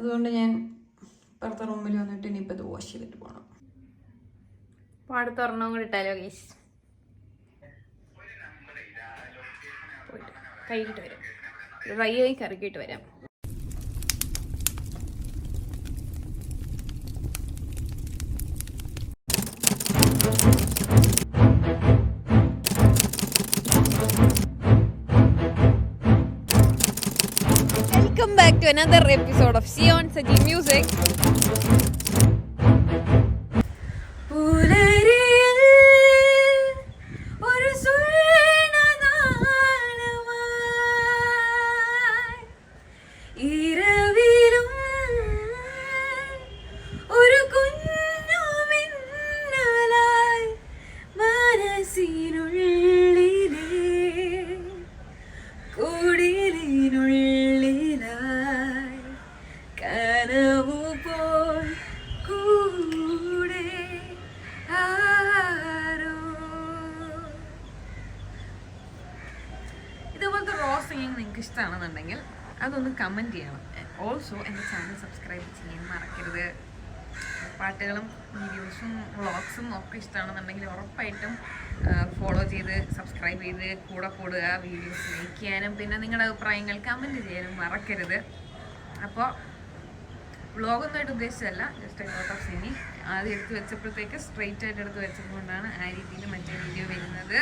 അതുകൊണ്ട് ഞാൻ പുറത്തെ റൂമിൽ വന്നിട്ട് ഇനിയിപ്പോൾ ഇത് വാഷ് ചെയ്തിട്ട് പോകണം. അപ്പോൾ അടുത്ത ഒരെണ്ണം കൂടി ഇട്ടാലോ ഗൈസ്? കഴുകിയിട്ട് വരാം, ഡ്രൈ ആയി കറക്കിയിട്ട് വരാം. Welcome back to another episode of Sion Saji Music. നിങ്ങൾക്ക് ഇഷ്ടമാണെന്നുണ്ടെങ്കിൽ അതൊന്ന് കമൻറ്റ് ചെയ്യണം. ഓൾസോ എൻ്റെ ചാനൽ സബ്സ്ക്രൈബ് ചെയ്യാൻ മറക്കരുത്. പാട്ടുകളും വീഡിയോസും വ്ളോഗ്സും ഒക്കെ ഇഷ്ടമാണെന്നുണ്ടെങ്കിൽ ഉറപ്പായിട്ടും ഫോളോ ചെയ്ത് സബ്സ്ക്രൈബ് ചെയ്ത് കൂടെ കൂടുക. വീഡിയോസ് ലൈക്ക് ചെയ്യാനും പിന്നെ നിങ്ങളുടെ അഭിപ്രായങ്ങൾ കമൻറ്റ് ചെയ്യാനും മറക്കരുത്. അപ്പോൾ വ്ളോഗൊന്നുമായിട്ട് ഉദ്ദേശിച്ചതല്ല, ജസ്റ്റ് ഔട്ട് ഓഫ് സിനി ആദ്യം എടുത്ത് വെച്ചപ്പോഴത്തേക്ക് സ്ട്രെയിറ്റ് ആയിട്ട് എടുത്ത് വെച്ചതുകൊണ്ടാണ് ആ രീതിയിൽ മറ്റേ വീഡിയോ വരുന്നത്.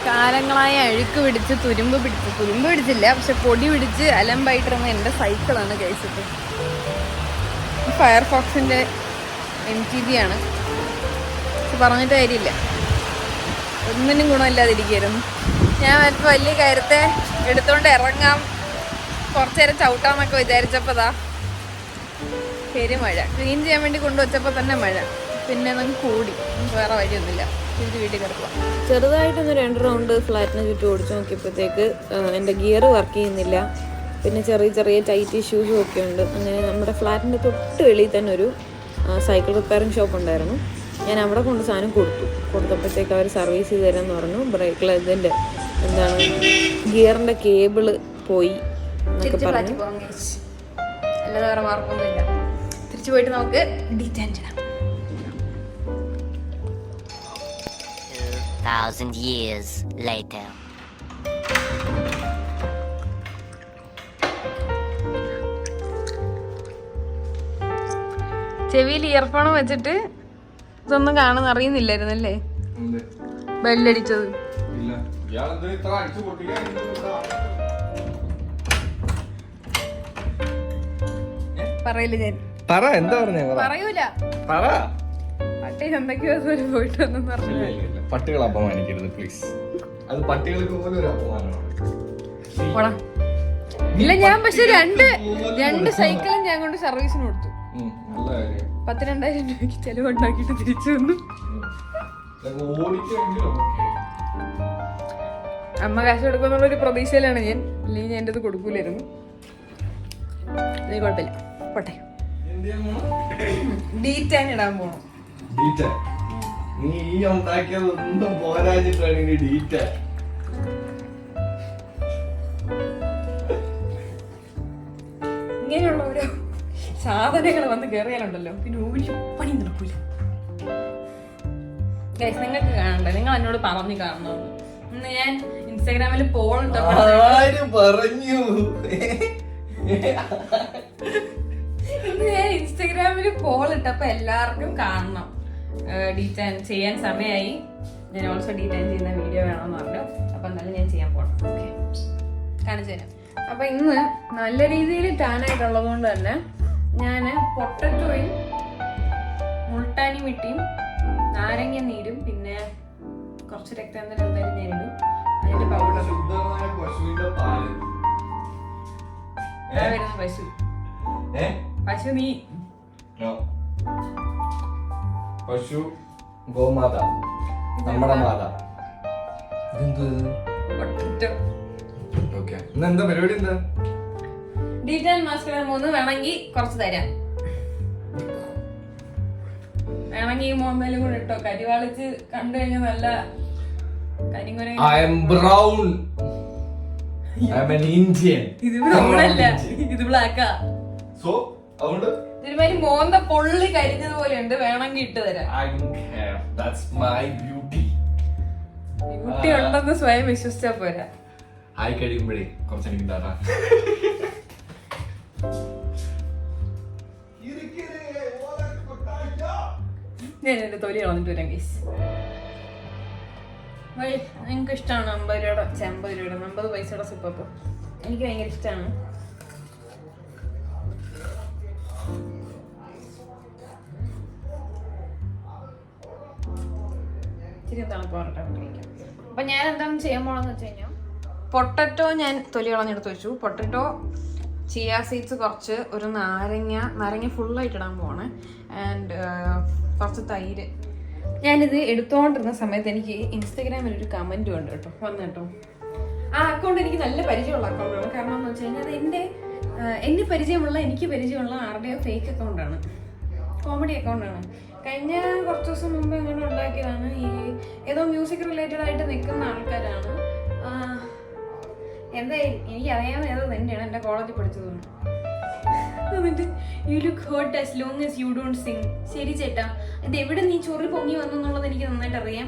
കാലങ്ങളായ അഴുക്ക് പിടിച്ച് തുരുമ്പ് പിടിച്ചില്ല, പക്ഷെ പൊടി പിടിച്ച് അലമ്പായിട്ടിരുന്ന എൻ്റെ സൈക്കിളാണ് കഴിച്ചത്. ഫയർഫോക്സിൻ്റെ MTB ആണ്. പറഞ്ഞിട്ട് കാര്യമില്ല, ഒന്നിനും ഗുണമില്ലാതിരിക്കുന്നു. ഞാൻ മറ്റു വലിയ കാര്യത്തെ എടുത്തോണ്ട് ഇറങ്ങാം, കുറച്ചു നേരം ചവിട്ടാന്നൊക്കെ വിചാരിച്ചപ്പോൾ പെരുമഴ. ക്ലീൻ ചെയ്യാൻ വേണ്ടി കൊണ്ടുവച്ചപ്പോൾ തന്നെ മഴ. പിന്നെ നമുക്ക് കൂടി വേറെ വഴിയൊന്നുമില്ല, തിരിച്ച് വീട്ടിൽ കിടക്കുക. ചെറുതായിട്ടൊന്ന് 2 റൗണ്ട് ഫ്ലാറ്റിന് ചുറ്റും ഓടിച്ചു നോക്കിയപ്പോഴത്തേക്ക് എൻ്റെ ഗിയർ വർക്ക് ചെയ്യുന്നില്ല. പിന്നെ ചെറിയ ചെറിയ ടൈറ്റ് ഇഷ്യൂസും ഒക്കെ ഉണ്ട്. അങ്ങനെ നമ്മുടെ ഫ്ലാറ്റിൻ്റെ തൊട്ട് വെളിയിൽ തന്നെ ഒരു സൈക്കിൾ റിപ്പയറിംഗ് ഷോപ്പ് ഉണ്ടായിരുന്നു. ഞാൻ അവിടെ കൊണ്ട് സാധനം കൊടുത്തപ്പോഴത്തേക്ക് അവർ സർവീസ് ചെയ്ത് തരാമെന്ന് പറഞ്ഞു. ബ്രേക്കിൽ ഇതിൻ്റെ എന്താണ് ഗിയറിൻ്റെ കേബിള് പോയി എന്നൊക്കെ പറഞ്ഞു. അല്ലാതെ വേറെ മാർക്കൊന്നുമില്ല. തിരിച്ചു പോയിട്ട് നമുക്ക് ഡീറ്റെയിൻ ചെയ്യാം. 2,000 years later. ചെവിയിൽ ഇയർഫോൺ വെച്ചിട്ട് ഇതൊന്നും കാണുന്ന അറിയുന്നില്ലായിരുന്നല്ലേ ബെല്ലടിച്ചത്. പറയില്ല ഞാൻ പറയൂല. പട്ടി എന്തൊക്കെയോ പോയിട്ട് വന്നു പറഞ്ഞു. പട്ടികളെ അപമാനിക്കരുത് പ്ലീസ്. അത് പട്ടികൾക്ക് പോലും ഒരു അപമാനമാണ്. ഇല്ല, ഞാൻ പക്ഷെ രണ്ട് സൈക്കിളും ഞാൻ കൊണ്ട് സർവീസിന് കൊടുത്തു. 12,000 രൂപയ്ക്ക് ചെലവുണ്ടാക്കിട്ട് തിരിച്ചു വന്നു. അമ്മ കാശ് കൊടുക്കുന്നുള്ള ഒരു പ്രതീക്ഷയിലാണ് ഞാൻ. അല്ലെങ്കിൽ ഞാൻ എൻ്റെ അത് കൊടുക്കൂലായിരുന്നു. കുഴപ്പമില്ല, പോട്ടെ. ഡീറ്റൈൻ ഇടാൻ പോണം. നീ ഈ ഉണ്ടാക്കിയത് ഒന്നും പോരാഞ്ഞിട്ടാണ് ഇനി ഡീറ്റൈൻ. ഇങ്ങനെയുള്ള ഓരോ സാധനങ്ങൾ വന്ന് കയറിയാലുണ്ടല്ലോ പിന്നെ ഒരു പണി നടക്കൂല. നിങ്ങൾക്ക് കാണണ്ടേ, നിങ്ങൾ എന്നോട് പറഞ്ഞു കാണണം. ഇന്ന് ഞാൻ ഇൻസ്റ്റാഗ്രാമിൽ പോൾ പറഞ്ഞു ഇന്ന് ഞാൻ ഇൻസ്റ്റാഗ്രാമിൽ പോൾ ഇട്ടപ്പോ എല്ലാവർക്കും കാണണം. ഡീറ്റൈൻ ചെയ്യാൻ സമയമായി. ഞാൻ ഓൾസോ ഡീറ്റൈൻ ചെയ്യുന്ന വീഡിയോ വേണമെന്ന് പറഞ്ഞു. അപ്പൊ എന്നാലും ഞാൻ ചെയ്യാൻ പോകണം. ഓക്കെ, കാണിച്ചു തരാം. അപ്പൊ ഇന്ന് നല്ല രീതിയിൽ ടാനായിട്ടുള്ളത് കൊണ്ട് തന്നെ ഞാൻ പൊട്ടറ്റോയും മുൾട്ടാനി മിട്ടിയും നാരങ്ങ നീരും പിന്നെ കുറച്ച് രക്താന്തരം എന്തായാലും ഞാൻ ഇടും. അതിന്റെ പൗഡർ പശു നീ പശു ഗോമാത നമ്മുടെ മാത. എന്താ പരിപാടി? എന്താ ഡീറ്റൈൻ മാസ്ക് 3 വേണമെങ്കിൽ കുറച്ച് തരാം. വേണമെങ്കിൽ 3 കൂടെ ഇട്ടോ. കരിവാളിച്ച് കണ്ടു കഴിഞ്ഞാൽ നല്ല കരിങ്കുര. ഇത് ബ്രൗണല്ല, ഇത് ബ്ലാക്കാ. ഒരുമാതിരി മോന്ത പൊള്ളി കരിഞ്ഞതുപോലെ ഉണ്ട്. വേണമെങ്കിൽ ഇട്ട് തരാം. ബ്യൂട്ടി ഉണ്ടെന്ന് സ്വയം വിശ്വസിച്ചാ പോരാ. ആയി കഴിയുമ്പോഴേ കുറച്ചെനിക്ക് തരാം. ഞാൻ എന്റെ തൊലി കളഞ്ഞിട്ട് വരാം ഗൈസ്. നിങ്ങൾക്ക് ഇഷ്ടമാണ് 50 രൂപയുടെ 50 രൂപയുടെ 50 പൈസയുടെ സിപ്പപ്പ്? എനിക്ക് ഭയങ്കര ഇഷ്ടമാണ്. ഇച്ചിരി തണുപ്പ് പറഞ്ഞിട്ട് അപ്പൊ ഞാൻ എന്താണ് ചെയ്യാൻ പോണെന്ന് വെച്ച് കഴിഞ്ഞാൽ പൊട്ടറ്റോ ഞാൻ തൊലി കളഞ്ഞെടുത്ത് വെച്ചു. പൊട്ടറ്റോ, ചിയ സീഡ്സ് കുറച്ച്, ഒരു നാരങ്ങ ഫുള്ളായിട്ട് ഇടാൻ പോവാണ്. ആൻഡ് കുറച്ച് തൈര്. ഞാനിത് എടുത്തോണ്ടിരുന്ന സമയത്ത് എനിക്ക് ഇൻസ്റ്റാഗ്രാമിൽ ഒരു കമന്റ് ഉണ്ട് കേട്ടോ, വന്നു. ആ അക്കൗണ്ട് എനിക്ക് നല്ല പരിചയമുള്ള അക്കൗണ്ടാണ്. കാരണം എന്ന് വെച്ച് കഴിഞ്ഞാൽ അത് എനിക്ക് പരിചയമുള്ള ആരുടെയോ ഫേക്ക് അക്കൗണ്ടാണ്, കോമഡി അക്കൗണ്ടാണ്. കഴിഞ്ഞ കുറച്ച് ദിവസം മുമ്പ് അങ്ങനെ ഉണ്ടാക്കിയതാണ്. ഈ ഏതോ മ്യൂസിക് റിലേറ്റഡ് ആയിട്ട് നിൽക്കുന്ന ആൾക്കാരാണ്. എന്തായാലും എനിക്ക് അറിയാവുന്ന ഏതോ തന്നെയാണ്, എൻ്റെ കോളേജിൽ പഠിച്ചതാണ്. എന്നിട്ട് you look hurt as long as you don't sing. ശരി ചേട്ടാ, ഇത് എവിടെ നീ ചൊറി പൊങ്ങി വന്നു എന്നുള്ളത് എനിക്ക് നന്നായിട്ട് അറിയാം.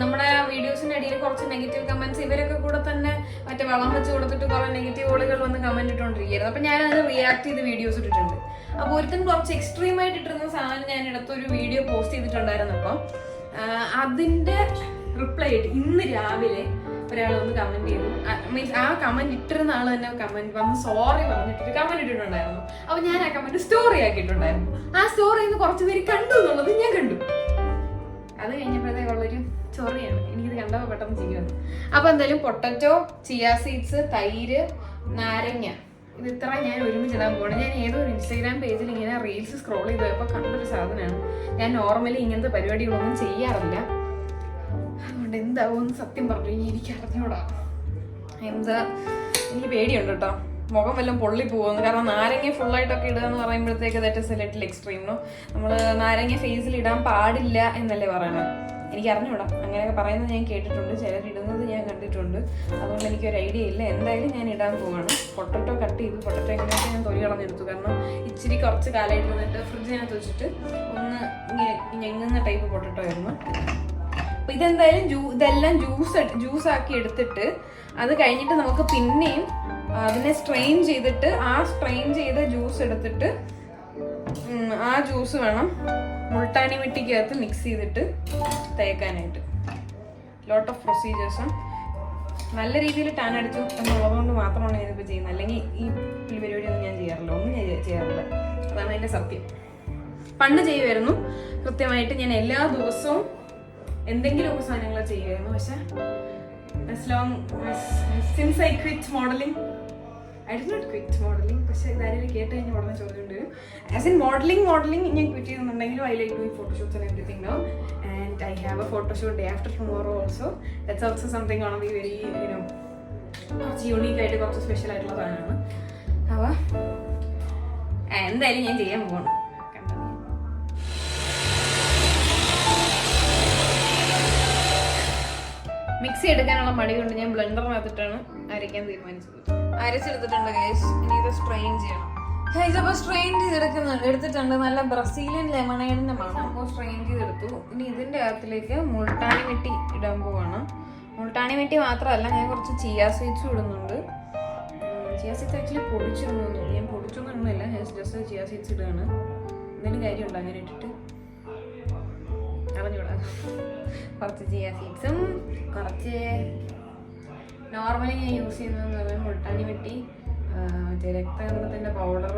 നമ്മുടെ വീഡിയോസിൻ്റെ അടിയിൽ കുറച്ച് നെഗറ്റീവ് കമന്റ്സ് ഇവരൊക്കെ കൂടെ തന്നെ മറ്റേ വളം വെച്ച് കൊടുത്തിട്ട് കുറെ നെഗറ്റീവ് ഓളുകൾ വന്ന് കമന്റ് ഇട്ടുകൊണ്ടിരിക്കുകയായിരുന്നു. അപ്പം ഞാനത് റിയാക്ട് ചെയ്ത് വീഡിയോസ് ഇട്ടിട്ടുണ്ട്. അപ്പോൾ ഒരുത്തൻ കുറച്ച് എക്സ്ട്രീം ആയിട്ട് ഇട്ടിരുന്ന സാധനം ഞാൻ ഇടത്തൊരു വീഡിയോ പോസ്റ്റ് ചെയ്തിട്ടുണ്ടായിരുന്നു. അപ്പം അതിൻ്റെ റിപ്ലൈ ആയിട്ട് ഇന്ന് രാവിലെ ഒരാൾ വന്ന് കമന്റ് ചെയ്തു. മീൻസ് ആ കമന്റ് ഇട്ടിരുന്ന ആൾ തന്നെ കമന്റ് വന്ന് സോറി പറഞ്ഞിട്ട് കമന്റ് ഇട്ടിട്ടുണ്ടായിരുന്നു. അപ്പൊ ഞാൻ ആ കമന്റ് സ്റ്റോറി ആക്കിയിട്ടുണ്ടായിരുന്നു. ആ സ്റ്റോറിയിൽ നിന്ന് കുറച്ച് പേര് കണ്ടു എന്നുള്ളത് ഞാൻ കണ്ടു. അത് കഴിഞ്ഞപ്പോഴത്തേക്കുള്ളൊരു ചൊറിയാണ്, എനിക്കിത് കണ്ടപ്പോൾ പെട്ടെന്ന് ചെയ്യുന്നു. അപ്പൊ എന്തായാലും പൊട്ടറ്റോ, ചിയ സീഡ്സ്, തൈര്, നാരങ്ങ ഇത് ഇത്ര ഞാൻ ഒരുമിച്ചിടാൻ പോകണം. ഞാൻ ഏതോ ഒരു ഇൻസ്റ്റാഗ്രാം പേജിൽ ഇങ്ങനെ റീൽസ് സ്ക്രോൾ ചെയ്ത് പോയപ്പോൾ കണ്ടൊരു സാധനമാണ്. ഞാൻ നോർമലി ഇങ്ങനത്തെ പരിപാടികളൊന്നും ചെയ്യാറില്ല. അതുകൊണ്ട് എന്താവുമെന്ന് സത്യം പറഞ്ഞു എനിക്ക് അറിഞ്ഞൂടാ. എന്താ എനിക്ക് പേടിയുണ്ട് കേട്ടോ, മുഖം വല്ലതും പൊള്ളി പോകുന്നു. കാരണം നാരങ്ങ ഫുള്ളായിട്ടൊക്കെ ഇടുക എന്ന് പറയുമ്പോഴത്തേക്ക് that is a little extreme. No, നമ്മൾ നാരങ്ങ ഫേസിൽ ഇടാൻ പാടില്ല എന്നല്ലേ പറയണത്. എനിക്ക് അറിഞ്ഞൂടാ, അങ്ങനെയൊക്കെ പറയുന്നത് ഞാൻ കേട്ടിട്ടുണ്ട്, ചിലർ ഇടുന്നത് ഞാൻ കണ്ടിട്ടുണ്ട്. അതുകൊണ്ട് എനിക്കൊരു ഐഡിയ ഇല്ല. എന്തായാലും ഞാൻ ഇടാൻ പോവാണ്. പൊട്ടറ്റോ കട്ട് ചെയ്തു. പൊട്ടറ്റോ എങ്ങനെയൊക്കെ ഞാൻ തൊലി കളഞ്ഞെടുത്തു. കാരണം ഇച്ചിരി കുറച്ച് കാലമായിട്ട് വന്നിട്ട് ഫ്രിഡ്ജിനകത്ത് വെച്ചിട്ട് ഒന്ന് ഇങ്ങനെ ഞെങ്ങുന്ന ടൈപ്പ് പൊട്ടറ്റോ ആയിരുന്നു. അപ്പോൾ ഇതെന്തായാലും ഇതെല്ലാം ജ്യൂസാക്കി എടുത്തിട്ട് അത് കഴിഞ്ഞിട്ട് നമുക്ക് പിന്നെയും അതിനെ സ്ട്രെയിൻ ചെയ്തിട്ട് ആ സ്ട്രെയിൻ ചെയ്ത ജ്യൂസ് എടുത്തിട്ട് ആ ജ്യൂസ് വേണം മുൾട്ടാനി മിട്ടിക്കകത്ത് മിക്സ് ചെയ്തിട്ട് തേക്കാനായിട്ട്. ലോട്ട് ഓഫ് പ്രൊസീജിയേഴ്സും നല്ല രീതിയിൽ ടാൻ അടിച്ചു എന്നുള്ളതുകൊണ്ട് മാത്രമാണ് ഞാനിപ്പോൾ ചെയ്യുന്നത്. അല്ലെങ്കിൽ ഈ പരിപാടിയൊന്നും ഞാൻ ചെയ്യാറില്ല, ഒന്നും ഞാൻ ചെയ്യാറില്ല. അതാണ് അതിൻ്റെ സത്യം. പണ്ട് ചെയ്യുമായിരുന്നു കൃത്യമായിട്ട്. ഞാൻ എല്ലാ ദിവസവും എന്തെങ്കിലുമൊക്കെ സാധനങ്ങൾ ചെയ്യുമായിരുന്നു. പക്ഷെ since I quit modeling, I did not quit modeling. പക്ഷെ ഇതാരും കേട്ട് കഴിഞ്ഞാൽ ഉടനെ ചോദ്യം വരും. ആസ് ഇൻ മോഡലിംഗ് ഞാൻ ക്വിറ്റ് ചെയ്യുന്നുണ്ടെങ്കിലും I like doing photoshoots and everything now, and I have a photoshoot day after tomorrow also. That's also something gonna be very, കുറച്ച് യൂണീക്ക് ആയിട്ട് കുറച്ച് സ്പെഷ്യൽ ആയിട്ടുള്ള സാധനമാണ്. അപ്പോൾ എന്തായാലും ഞാൻ ചെയ്യാൻ പോകണം. മിക്സി എടുക്കാനുള്ള മടി കൊണ്ട് ഞാൻ ബ്ലെൻഡറിനകത്തിട്ടാണ് അരയ്ക്കാൻ തീരുമാനിച്ചത്. അരച്ചെടുത്തിട്ടുണ്ട് ഗൈസ്. ഇനി ഇത് സ്ട്രെയിൻ ചെയ്യണം. അപ്പോൾ സ്ട്രെയിൻ എടുത്തിട്ടുണ്ട്. നല്ല ബ്രസീലിയൻ ലെമണേഡിന്റെ മണം. അപ്പോൾ സ്ട്രെയിൻ ചെയ്തെടുത്തു. ഇനി ഇതിന്റെ അകത്തിലേക്ക് മുൾട്ടാനി മിട്ടി ഇടാൻ പോവാണ്. മുൾട്ടാനി മിട്ടി മാത്രമല്ല, ഞാൻ കുറച്ച് ചിയാ സീഡ്സും ഇടുന്നുണ്ട്. ചിയാ സീഡ്സ് ആക്ച്വലി പൊടിച്ചിരുന്നു. ഞാൻ പൊടിച്ചൊന്നും ഇടുന്നില്ല, ജസ്റ്റ് ചിയാ സീഡ്സ് ഇടുകയാണ്. എന്തെങ്കിലും കാര്യമുണ്ടോ അങ്ങനെ ഇട്ടിട്ട്? അറിഞ്ഞൂടാ. കുറച്ച് ചിയാ സീഡ്സും കുറച്ച് നോർമലി ഞാൻ യൂസ് ചെയ്യുന്നതെന്ന് പറയുന്നത് മുൾട്ടാനി മിട്ടി, രക്തകർമ്മത്തിൻ്റെ പൗഡർ,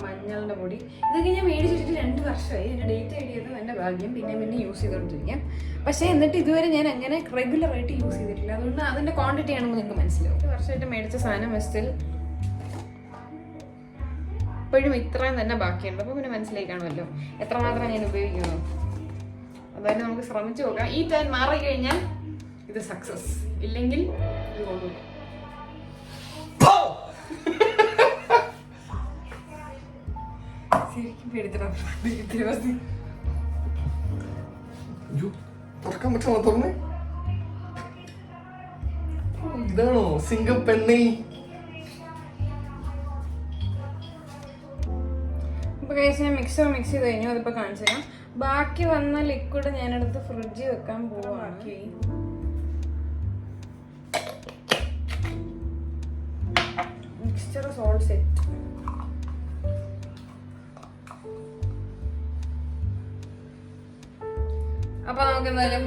മഞ്ഞളുടെ പൊടി. ഇതൊക്കെ ഞാൻ മേടിച്ചിട്ട് 2 വർഷമായി. എൻ്റെ ഡേറ്റ് ഐഡിയ ചെയ്തത് എൻ്റെ ഭാഗ്യം. പിന്നെ യൂസ് ചെയ്തുകൊണ്ടിരിക്കാം. പക്ഷേ എന്നിട്ട് ഇതുവരെ ഞാൻ അങ്ങനെ റെഗുലറായിട്ട് യൂസ് ചെയ്തിട്ടില്ല. അതുകൊണ്ട് അതിൻ്റെ ക്വാണ്ടിറ്റി ആണെന്ന് നിങ്ങൾക്ക് മനസ്സിലാവും. 1 വർഷമായിട്ട് മേടിച്ച സാധനം സ്റ്റിൽ ഇപ്പോഴും ഇത്രയും തന്നെ ബാക്കിയുണ്ട്. അപ്പോൾ പിന്നെ മനസ്സിലായി കാണുമല്ലോ എത്രമാത്രം ഞാൻ ഉപയോഗിക്കുന്നു. അതായത് നമുക്ക് ശ്രമിച്ചു നോക്കാം. ഈ ടൈം മാറിക്കഴിഞ്ഞാൽ ഇത് സക്സസ്, ഇല്ലെങ്കിൽ ഇത് കൊണ്ടുപോകും. ശരിക്കും പേടിച്ചിടാൻ ഇതാണോ സിംഗപ്പെണ്ണി? ഇപ്പൊ കഴിച്ച് ഞാൻ മിക്സ് ചെയ്ത് കഴിഞ്ഞു. അതിപ്പോ കാണിച്ചു തരാം. ബാക്കി വന്ന ലിക്വിഡ് ഞാനെടുത്ത് ഫ്രിഡ്ജിൽ വെക്കാൻ പോവാണ്. Mixture all set. അപ്പൊ നമുക്ക് എന്തായാലും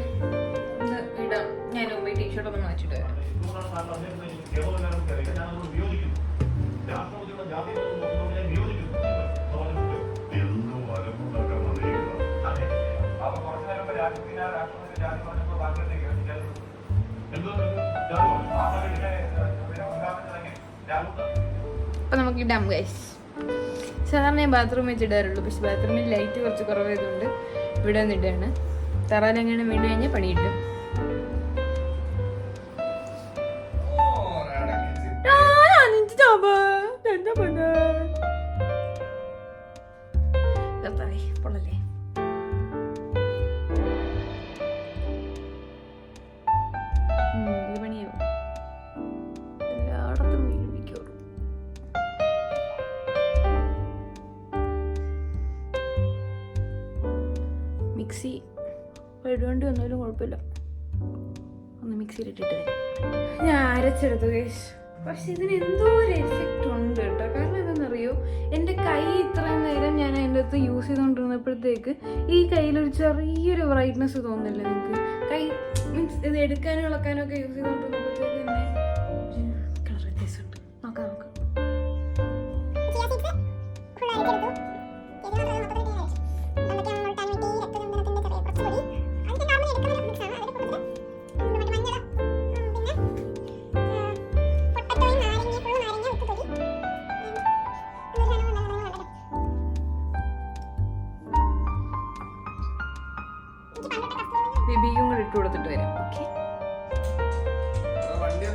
ഇത് ഇടാം. ഞാൻ മുമ്പ് ടീഷർട്ട് ഒന്ന് മാറ്റിട്ട് വരാം. അപ്പൊ നമുക്ക് ഇടാം ഗൈസ്. സാധാരണ ഞാൻ ബാത്റൂമിൽ വെച്ചിടാറുള്ളൂ. പക്ഷെ ബാത്റൂമിൽ ലൈറ്റ് കുറച്ച് കുറവായതുകൊണ്ട് ഇവിടെ വന്നിട്ടാണ്. തറയിലെങ്ങനെ വീണ് കഴിഞ്ഞാൽ പണി കിട്ടും. പൊള്ളല്ലേ? ഇത് പണിയാവും. എല്ലായിടത്തും വീഴിപ്പിക്കുള്ളൂ. മിക്സി ഇടുവേണ്ടി വന്നാലും കുഴപ്പമില്ല. ഒന്ന് മിക്സിയിലിട്ടിട്ട് വരാം. ഞാൻ അരച്ചെടുത്തു ഗൈസ്. പക്ഷെ ഇതിന് എന്തോ ഒരു എഫക്റ്റ് ഉണ്ട് കേട്ടോ. കാരണം എന്താണെന്നറിയോ, എൻ്റെ കൈ ഇത്രയും നേരം ഞാൻ അതിൻ്റെ അകത്ത് യൂസ് ചെയ്തുകൊണ്ടിരുന്നപ്പോഴത്തേക്ക് ഈ കയ്യിലൊരു ചെറിയൊരു ബ്രൈറ്റ്നെസ് തോന്നില്ല നിങ്ങൾക്ക്? കൈ മീൻസ് ഇത് എടുക്കാനും ഇളക്കാനും ഒക്കെ യൂസ് ചെയ്തുകൊണ്ടിരുന്നപ്പോഴത്തേക്ക് തന്നെ കളർ വ്യത്യാസമുണ്ട്. നോക്കാം.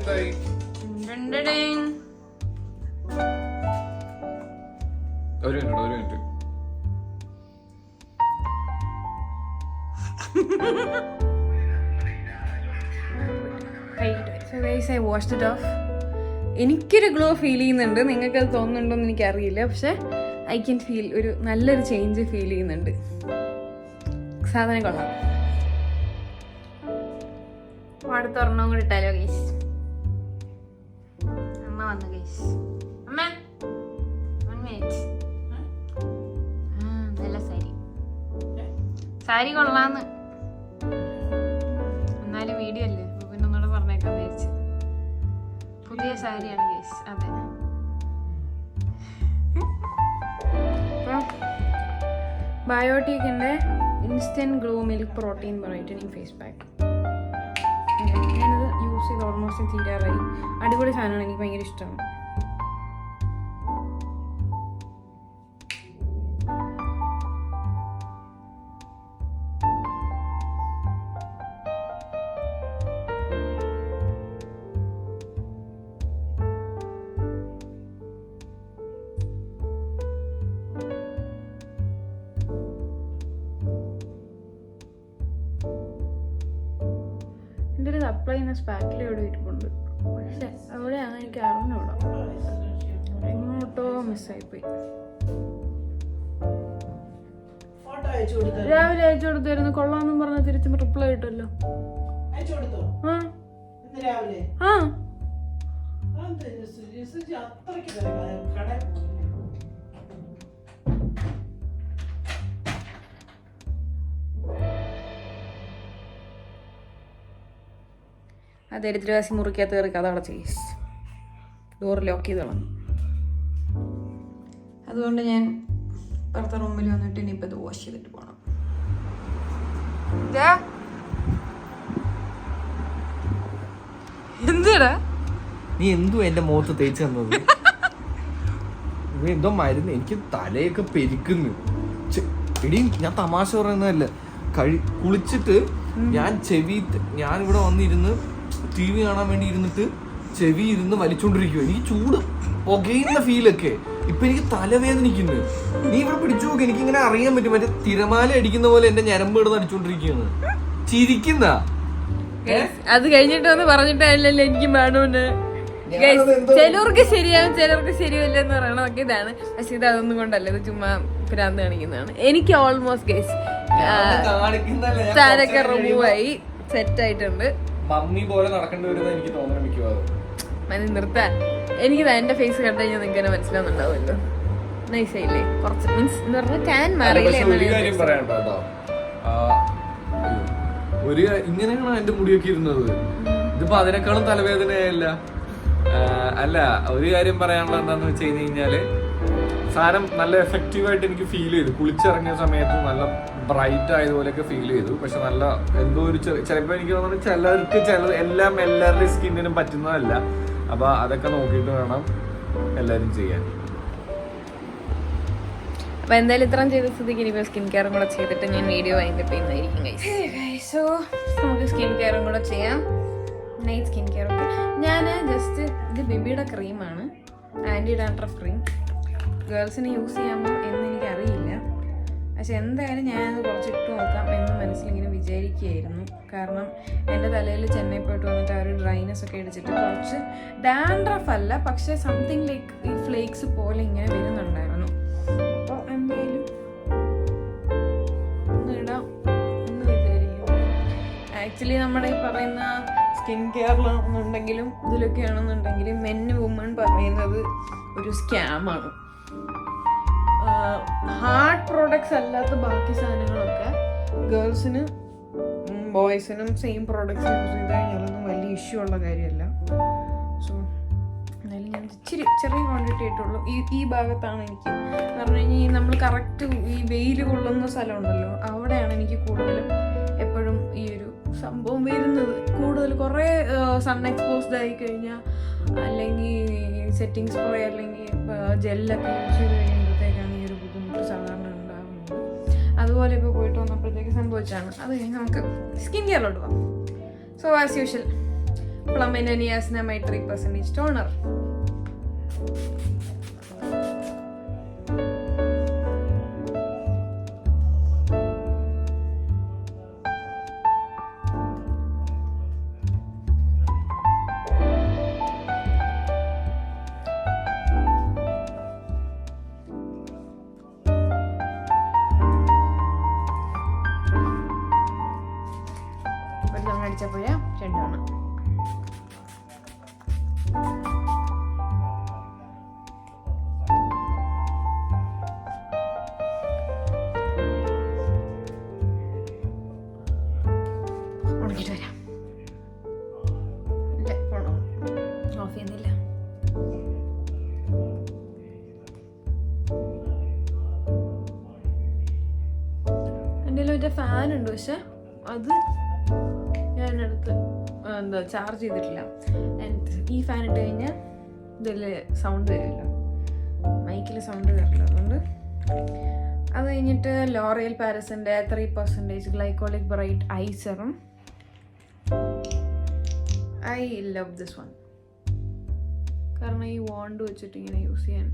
എന്തായി? ഒരു minute So guys, I washed it off. എനിക്കൊരു ഗ്ലോ ഫീൽ ചെയ്യുന്നുണ്ട്. നിങ്ങൾക്കത് തോന്നുന്നുണ്ടോ എന്ന് എനിക്കറിയില്ല. പക്ഷെ ഐ ക്യാൻ ഫീൽ ഒരു നല്ലൊരു ചേഞ്ച് ഫീൽ ചെയ്യുന്നുണ്ട്. സാധനം കൊള്ളാം. അടുത്തൊരെണ്ണം കൂടി ഇട്ടാലോ ഗൈസ്? അമ്മ വന്നു ഗൈസ്. അമ്മ 1 minute. നല്ല സാരി കൊള്ളാന്ന്. എന്നാലും വീഡിയോ അല്ലേ, പിന്നെ ഒന്നുകൂടെ പറഞ്ഞേക്കാൻ വിചാരിച്ചു. പുതിയ സാരിയാണ് ഗൈസ്. അതെ, ബയോട്ടിക്കിന്റെ instant glow milk protein brightening face pack. ഞാനത് യൂസ് ചെയ്ത് ഓൾമോസ്റ്റ് തീരാറായി. അടിപൊളി സാധനമാണ്, എനിക്ക് ഭയങ്കര ഇഷ്ടമാണ്. എൻ്റെ ഒരു അപ്ലൈ ചെയ്യുന്ന സ്പാറ്റിൽ ഇവിടെ ഇരിപ്പുണ്ട്. പക്ഷെ അവിടെയാണ് എനിക്ക് അറിഞ്ഞൂടാ, എങ്ങോട്ടോ മിസ്സായിപ്പോയി. രാവിലെ അയച്ചു കൊടുത്തായിരുന്നു, കൊള്ളാന്നും പറഞ്ഞ തിരിച്ച് റിപ്ലൈ കിട്ടുമല്ലോ. ആ ദരിദ്രവാസി മുറിക്കകത്ത് കയറി കഥ അടച്ച് കേസ് ഡോർ ലോക്ക് ചെയ്ത് കളഞ്ഞു. അതുകൊണ്ട് ഞാൻ പുറത്തെ റൂമിൽ വന്നിട്ട് ഇനിയിപ്പോൾ ഇത് വാഷ് ചെയ്തിട്ട് പോകണം. എന്താടാ നീ എന്തോ എന്റെ മുഖത്ത് തേച്ച് തന്നത്? എന്തോ മരുന്ന്, എനിക്ക് തലയൊക്കെ പെരിക്കുന്നു. എടീ, ഞാൻ തമാശ പറയുന്നതല്ല. കുളിച്ചിട്ട് ഞാനിവിടെ വന്നിരുന്ന് TV കാണാൻ വേണ്ടി ഇരുന്നിട്ട് ചെവി ഇരുന്ന് വലിച്ചോണ്ടിരിക്കുവോ. എനിക്ക് ചൂട് പുകയുന്ന ഫീലൊക്കെ ഇപ്പൊ എനിക്ക് തലവേദനിക്കുന്നു. നീ ഇവിടെ പിടിച്ചു നോക്ക്, എനിക്കിങ്ങനെ അറിയാൻ പറ്റും. മറ്റേ തിരമാല അടിക്കുന്ന പോലെ എന്റെ ഞരമ്പ് ഇടുന്ന് അടിച്ചോണ്ടിരിക്കുകയാണ്. ചിരിക്കുന്ന അത് കഴിഞ്ഞിട്ട് വന്ന് പറഞ്ഞിട്ടല്ലല്ലോ എനിക്ക് വേണമെന്ന്. ചിലർക്ക് ശരിയാവും, ചിലർക്ക് ശരിയല്ലെന്ന് പറയണതൊക്കെ ഇതാണ്. പക്ഷെ ഇത് അതൊന്നും കൊണ്ടല്ല, ഇത് ചുമ്മാ ഭ്രാന്ത് കാണിക്കുന്നതാണ്. എനിക്ക് ഓൾമോസ്റ്റ് ഗൈസ് താരൊക്കെ റിമൂവായി സെറ്റ് ആയിട്ടുണ്ട്. മമ്മി പോലെ നടക്കേണ്ടി വരുന്നത് എനിക്ക് തോന്നുന്നു മിക്കവാറും. നിർത്താൻ എനിക്ക് എന്റെ ഫേസ് കണ്ടു കഴിഞ്ഞാൽ നിങ്ങൾക്ക് തന്നെ മനസ്സിലാവുന്നുണ്ടാവുമല്ലോ. നൈസായില്ലേ? കുറച്ച് മീൻസ് എന്ന് പറഞ്ഞാൽ ടാൻ മാറിയില്ലേ. ഒരു കാര്യം പറയണ്ട കേട്ടോ, ഇങ്ങനെയാണോ എന്റെ മുടിയൊക്കെ ഇരുന്നത്? ഇതിപ്പോ അതിനേക്കാളും തലവേദനയല്ല. അല്ല, ഒരു കാര്യം പറയാനുള്ള എന്താന്ന് വെച്ച് കഴിഞ്ഞാല്, സാധനം നല്ല എഫക്റ്റീവായിട്ട് എനിക്ക് ഫീൽ ചെയ്തു. കുളിച്ചിറങ്ങിയ സമയത്ത് നല്ല ബ്രൈറ്റ് ആയതുപോലെയൊക്കെ ഫീൽ ചെയ്തു. പക്ഷെ നല്ല എന്തോ ഒരു ചിലപ്പോൾ എനിക്ക് തോന്നുന്നു എല്ലാവരുടെയും സ്കിന്നിനും പറ്റുന്നതല്ല. അപ്പൊ അതൊക്കെ നോക്കിയിട്ട് വേണം എല്ലാവരും ചെയ്യാൻ. അപ്പൊ എന്തായാലും ഇത്രയും ചെയ്ത സ്ഥിതിക്ക് ഇനിയിപ്പോൾ സ്കിൻ കെയറും കൂടെ ചെയ്തിട്ട് ഞാൻ വീഡിയോ വൈൻഡപ്പ് ചെയ്യുന്നതായിരിക്കും ഗൈസ്. സോ നമുക്ക് സ്കിൻ കെയറും കൂടെ ചെയ്യാം. നൈറ്റ് സ്കിൻ കെയർ ഒക്കെ ഞാൻ ജസ്റ്റ് ഇത് ബേബിയുടെ ക്രീമാണ്, ആൻറ്റി ഡാൻഡ്രഫ് ക്രീം. ഗേൾസിന് യൂസ് ചെയ്യാമോ എന്ന് എനിക്കറിയില്ല. പക്ഷെ എന്തായാലും ഞാനത് കുറച്ച് ഇട്ട് നോക്കാം എന്ന് മനസ്സിലിങ്ങനെ വിചാരിക്കുകയായിരുന്നു. കാരണം എൻ്റെ തലയിൽ ചെന്നൈ പോയിട്ട് വന്നിട്ട് ആ ഒരു ഡ്രൈനെസ് ഒക്കെ അടിച്ചിട്ട് കുറച്ച് ഡാൻഡ്രഫ് അല്ല, പക്ഷെ സംതിങ് ലൈക്ക് ഈ ഫ്ലേക്സ് പോലെ ഇങ്ങനെ വരുന്നുണ്ടായിരുന്നു. അപ്പോൾ എന്തായാലും ഒന്ന് ഇടാം എന്ന് വിചാരിക്കുന്നു. ആക്ച്വലി നമ്മുടെ ഈ പറയുന്ന സ്കിൻ കെയറിലാണെന്നുണ്ടെങ്കിലും ഇതിലൊക്കെ ആണെന്നുണ്ടെങ്കിലും മെൻ വുമൺ പറയുന്നത് ഒരു സ്കാമാണ്. ഹാർഡ് പ്രോഡക്ട്സ് അല്ലാത്ത ബാക്കി സാധനങ്ങളൊക്കെ ഗേൾസിന് ബോയ്സിനും സെയിം പ്രോഡക്ട്സ് യൂസ് ചെയ്ത് കഴിഞ്ഞാലൊന്നും വലിയ ഇഷ്യൂ ഉള്ള കാര്യമല്ല. സോ എന്നാലും ഞാൻ ചെറിയ ക്വാണ്ടിറ്റി ആയിട്ടുള്ളൂ. ഈ ഭാഗത്താണ് എനിക്ക് പറഞ്ഞു കഴിഞ്ഞാൽ നമ്മൾ കറക്റ്റ് ഈ വെയിൽ കൊള്ളുന്ന സ്ഥലമുണ്ടല്ലോ, അവിടെയാണ് എനിക്ക് കൂടുതലും എപ്പോഴും ഈ ഒരു സംഭവം വരുന്നത്. കൂടുതൽ കുറേ സൺ എക്സ്പോസ്ഡ് ആയി കഴിഞ്ഞാൽ അല്ലെങ്കിൽ സെറ്റിംഗ് സ്പ്രേ അല്ലെങ്കിൽ ജെല്ലൊക്കെ യൂസ് ചെയ്ത് കഴിയുമ്പോഴത്തേക്കാണ് ഈ ഒരു ബുദ്ധിമുട്ട് സാധാരണ ഉണ്ടാകുന്നത്. അതുപോലെ ഇപ്പോൾ പോയിട്ട് വന്നപ്പോഴത്തേക്ക് സംഭവിച്ചാണ്. അത് കഴിഞ്ഞ് നമുക്ക് സ്കിൻ കെയറിലോട്ട് പോകാം. സോ ആസ് യൂഷ്വൽ പ്ലമ്മിൻ്റെ നിയാസിനമൈഡ് 3% ടോണർ. അടിച്ചപ്പോഴ 2 ഉണക്കിട്ട് വരാം. ഓഫ് ചെയ്യുന്നില്ല. എൻ്റെ മറ്റേ ഫാൻ ഉണ്ട്, പക്ഷെ അത് ഞാനടുത്ത് ചാർജ് ചെയ്തിട്ടില്ല. ഈ ഫാൻ ഇട്ട് കഴിഞ്ഞാൽ ഇതിൽ സൗണ്ട് വരില്ല, മൈക്കിൽ സൗണ്ട് വരില്ല. അതുകൊണ്ട് അത് കഴിഞ്ഞിട്ട് ലോറിയൽ പാരസിൻ്റെ 3% glycolic bright eye serum. I love this one, കാരണം ഈ വാണ്ട് വെച്ചിട്ട് ഇങ്ങനെ യൂസ് ചെയ്യാൻ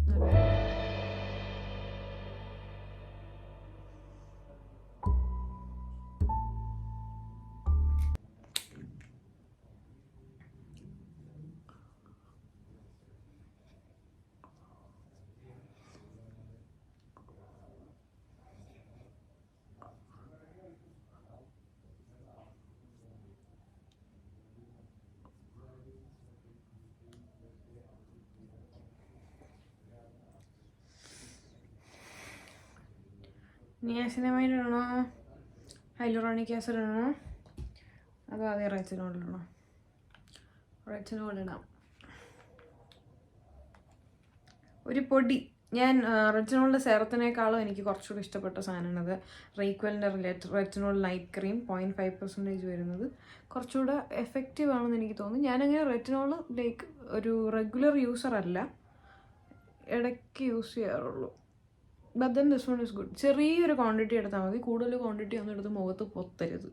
നിയാസിനമൈഡ് ഇടണോ, ഹൈലൂറോണിക് ആസിഡ് ഇടണോ, അതോ അതേ റെറ്റിനോൾ ഇടണോ? റെറ്റിനോൾ ഇടാം. ഒരു പൊടി, ഞാൻ റെറ്റിനോളിൻ്റെ സെറത്തിനേക്കാളും എനിക്ക് കുറച്ചുകൂടി ഇഷ്ടപ്പെട്ട സാധനമാണത് റീക്വലിൻ്റെ റെറ്റിനോൾ നൈറ്റ് ക്രീം 0.5% വരുന്നത്. കുറച്ചുകൂടെ എഫക്റ്റീവ് ആണെന്ന് എനിക്ക് തോന്നുന്നു. ഞാനങ്ങനെ റെറ്റിനോൾ ലൈക്ക് ഒരു റെഗുലർ യൂസർ അല്ല, ഇടയ്ക്ക് യൂസ് ചെയ്യാറുള്ളൂ. But then this one is good. ചെറിയൊരു ക്വാണ്ടിറ്റി എടുത്താൽ മതി, കൂടുതൽ ക്വാണ്ടിറ്റി ഒന്നും എടുത്ത് മുഖത്ത് പൊത്തരുത്.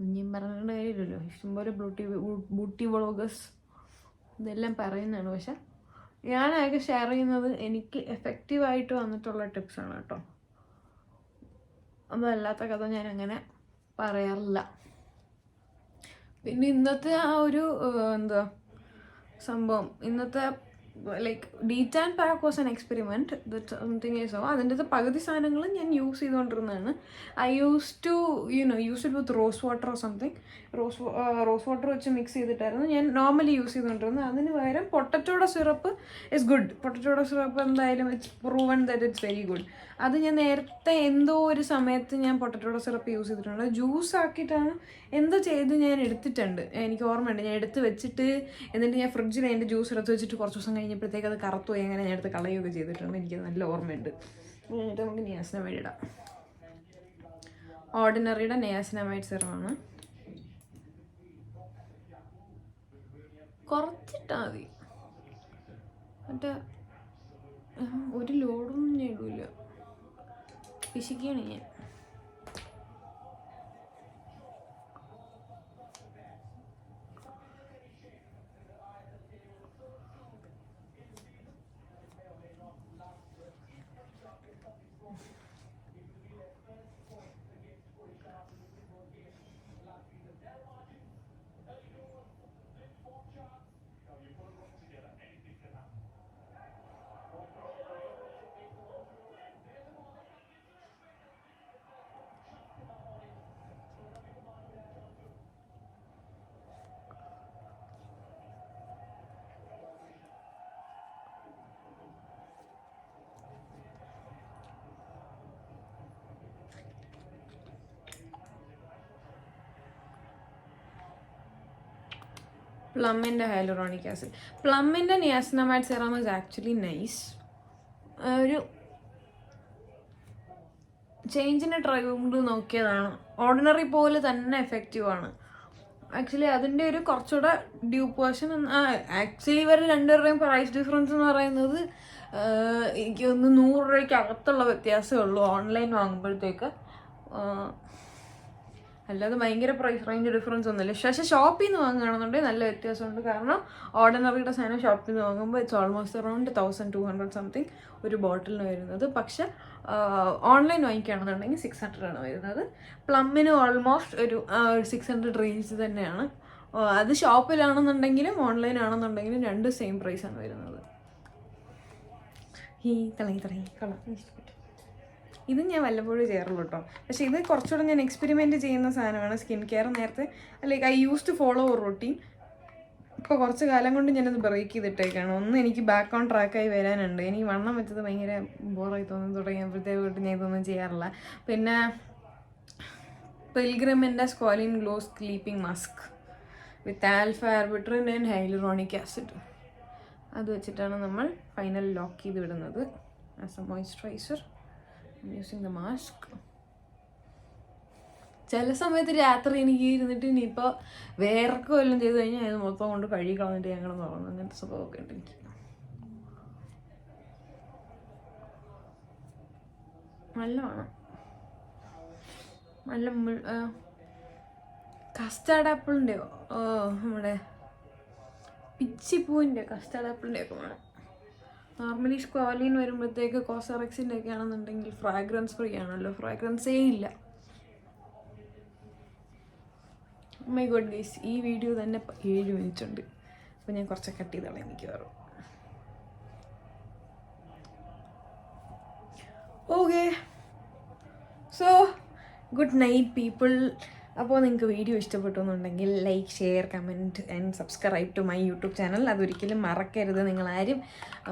ഇനിയും പറയേണ്ട കാര്യമില്ലല്ലോ, ഇഷ്ടംപോലെ ബ്യൂട്ടി വ്ളോഗേഴ്സ് ഇതെല്ലാം പറയുന്നതാണ്. പക്ഷെ ഞാനൊക്കെ ഷെയർ ചെയ്യുന്നത് എനിക്ക് എഫക്റ്റീവായിട്ട് വന്നിട്ടുള്ള ടിപ്സാണ് കേട്ടോ. അതല്ലാത്ത കഥ ഞാനങ്ങനെ പറയാറില്ല. പിന്നെ ഇന്നത്തെ ആ ഒരു എന്താ സംഭവം, ഇന്നത്തെ like detan pack was an experiment. Something is അതിൻ്റെ പകുതി സാധനങ്ങൾ ഞാൻ യൂസ് ചെയ്തുകൊണ്ടിരുന്നതാണ്. I use to use it with rose water or something. Rose water വെച്ച് മിക്സ് ചെയ്തിട്ടായിരുന്നു ഞാൻ നോർമലി യൂസ് ചെയ്തുകൊണ്ടിരുന്നത്. അതിന് പകരം പൊട്ടറ്റോയുടെ സിറപ്പ് ഇസ് ഗുഡ്. പൊട്ടറ്റോയുടെ സിറപ്പ് എന്തായാലും it's proven that it's very good. അത് ഞാൻ നേരത്തെ എന്തോ ഒരു സമയത്ത് ഞാൻ പൊട്ടറ്റോയുടെ സിറപ്പ് യൂസ് ചെയ്തിട്ടുണ്ട്. ജ്യൂസ് ആക്കിയിട്ടാണ് എന്തോ ചെയ്ത് ഞാൻ എടുത്തിട്ടുണ്ട്, എനിക്ക് ഓർമ്മയുണ്ട്. ഞാൻ എടുത്ത് വെച്ചിട്ട് എന്നിട്ട് ഞാൻ ഫ്രിഡ്ജിൽ അതിൻ്റെ ജ്യൂസ് എടുത്ത് വെച്ചിട്ട് കുറച്ച് ദിവസം കഴിഞ്ഞപ്പോഴത്തേക്ക് അത് കറുത്തു പോയി. അങ്ങനെ ഞാൻ എടുത്ത് കളയുകയൊക്കെ ചെയ്തിട്ടുണ്ട്, എനിക്ക് നല്ല ഓർമ്മയുണ്ട്. എന്നിട്ട് നമുക്ക് നിയാസിനമൈഡ് ഇടാം. ഓർഡിനറിയുടെ നിയാസിനമൈഡ് സിറമാണ്. കുറച്ചിട്ടാൽ മതി, മറ്റേ ഒരു ലോഡൊന്നും ഞാൻ ഇടില്ല, പിശിക്കുകയാണ് ഞാൻ. പ്ലമ്മിൻ്റെ ഹൈലൂറോണിക് ആസിഡ്. പ്ലമ്മിൻ്റെ niacinamide serum is actually nice. ഒരു ചേഞ്ചിനെ ട്രൈ കൊണ്ട് നോക്കിയതാണ്. ഓർഡിനറി പോലെ തന്നെ എഫക്റ്റീവാണ്. ആക്ച്വലി അതിൻ്റെ ഒരു കുറച്ചുകൂടെ ഡ്യൂപ്പ് വേർഷൻ. ആക്ച്വലി ഇവർ രണ്ടുപേരുടെയും പ്രൈസ് ഡിഫറൻസ് എന്ന് പറയുന്നത് എനിക്ക് ഒന്ന് 100 രൂപയ്ക്ക് അകത്തുള്ള വ്യത്യാസമേ ഉള്ളൂ ഓൺലൈൻ വാങ്ങുമ്പോഴത്തേക്ക്. അല്ലാതെ ഭയങ്കര പ്രൈസ് റേഞ്ച് ഡിഫറൻസ് ഒന്നുമില്ല. പക്ഷേ ഷോപ്പിൽ നിന്ന് വാങ്ങുകയാണെന്നുണ്ടെങ്കിൽ നല്ല വ്യത്യാസമുണ്ട്. കാരണം ഓർഡിനറിയുടെ സാധനം ഷോപ്പിൽ നിന്ന് വാങ്ങുമ്പോൾ ഇറ്റ്സ് ഓൾമോസ്റ്റ് അറൗണ്ട് 1200 സംതിങ് ഒരു ബോട്ടിലിന് വരുന്നത്. പക്ഷെ ഓൺലൈൻ വാങ്ങിക്കുകയാണെന്നുണ്ടെങ്കിൽ 600 ആണ് വരുന്നത്. പ്ലമ്മിന് ഓൾമോസ്റ്റ് ഒരു 600 റേഞ്ച് തന്നെയാണ്. അത് ഷോപ്പിലാണെന്നുണ്ടെങ്കിലും ഓൺലൈൻ ആണെന്നുണ്ടെങ്കിലും രണ്ട് സെയിം പ്രൈസാണ് വരുന്നത്. ഈ തിളങ്ങി കളർ ഇഷ്ടപ്പെട്ടു. ഇത് ഞാൻ വല്ലപ്പോഴും ചെയ്യാറുള്ളൂ കേട്ടോ. പക്ഷേ ഇത് കുറച്ചുകൂടെ ഞാൻ എക്സ്പെരിമെൻറ്റ് ചെയ്യുന്ന സാധനമാണ്. സ്കിൻ കെയർ നേരത്തെ like I use to follow a routine. ഇപ്പോൾ കുറച്ച് കാലം കൊണ്ട് ഞാനത് ബ്രേക്ക് ചെയ്തിട്ടേക്കാണ്. ഒന്ന് എനിക്ക് ബാക്ക് ഓൺ ട്രാക്കായി വരാനുണ്ട്. എനിക്ക് വണ്ണം വെച്ചത് ഭയങ്കര ബോറായി തോന്നി തുടങ്ങിയപ്പോഴത്തേക്ക് ഞാൻ ഇതൊന്നും ചെയ്യാറില്ല. പിന്നെ പിൽഗ്രിമിൻ്റെ squalane glow sleeping mask with alpha arbutin and hyaluronic acid, അത് വെച്ചിട്ടാണ് നമ്മൾ ഫൈനൽ ലോക്ക് ചെയ്ത് വിടുന്നത് as a moisturiser. Using the mask. ചില സമയത്ത് രാത്രി എനിക്ക് ഇരുന്നിട്ട് ഇനിയിപ്പോൾ വേർക്കും എല്ലാം ചെയ്ത് കഴിഞ്ഞാൽ അത് മൊത്തം കൊണ്ട് കഴുകി കളഞ്ഞിട്ട് ഞങ്ങൾ നോക്കണം. അങ്ങനത്തെ സ്വഭാവമൊക്കെ ഉണ്ട് എനിക്ക്. നല്ലതാണ്. നല്ല കസ്റ്റാർഡ് ആപ്പിളിൻ്റെയോ നമ്മുടെ പിച്ചിപ്പൂവിൻ്റെ കസ്റ്റാർഡ് ആപ്പിളിൻ്റെ ഒക്കെ വേണം. നോർമലി സ്ക്വാലിൻ വരുമ്പോഴത്തേക്ക് കോസറക്സിൻ്റെ ഒക്കെ ആണെന്നുണ്ടെങ്കിൽ ഫ്രാഗ്രൻസ് ഫ്രീ ആണല്ലോ, ഫ്രാഗ്രൻസേ ഇല്ല. മൈ ഗോഡ് ഗൈസ്, ഈ വീഡിയോ തന്നെ 7 മിനിറ്റ് ഉണ്ട്. അപ്പോൾ ഞാൻ കുറച്ച് കട്ട് ചെയ്തോളാം എനിക്ക് വേറെ. Okay, so good night people. അപ്പോൾ നിങ്ങൾക്ക് വീഡിയോ ഇഷ്ടപ്പെട്ടു എന്നുണ്ടെങ്കിൽ like, share, comment and subscribe to my YouTube channel. അതൊരിക്കലും മറക്കരുത്. നിങ്ങളാരും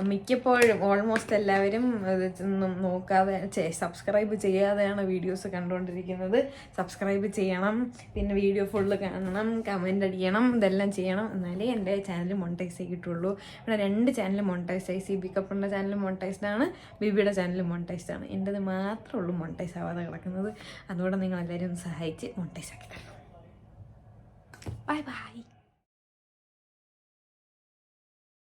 മിക്കപ്പോഴും ഓൾമോസ്റ്റ് എല്ലാവരും ഇതൊന്നും നോക്കാതെ സബ്സ്ക്രൈബ് ചെയ്യാതെയാണ് വീഡിയോസ് കണ്ടുകൊണ്ടിരിക്കുന്നത്. സബ്സ്ക്രൈബ് ചെയ്യണം, പിന്നെ വീഡിയോ ഫുള്ള് കാണണം, കമൻ്റ് അടിക്കണം, ഇതെല്ലാം ചെയ്യണം. എന്നാലേ എൻ്റെ ചാനൽ മോണിറ്റൈസ് കിട്ടുള്ളൂ. ഇവിടെ 2 ചാനൽ മോണിറ്റൈസ് ആയി. സി ബി കപ്പറിൻ്റെ ചാനൽ മോണിറ്റൈസ്ഡ് ആണ്, ബിബിയുടെ ചാനൽ മോണിറ്റൈസ്ഡ് ആണ്. എൻ്റെത് മാത്രമേ ഉള്ളൂ മോണിറ്റൈസ് ആവാതെ കിടക്കുന്നത്. അതുകൊണ്ട് നിങ്ങളെല്ലാവരും സഹായിച്ച് മോണിറ്റൈസ് ആക്കി തരണം. Bye bye.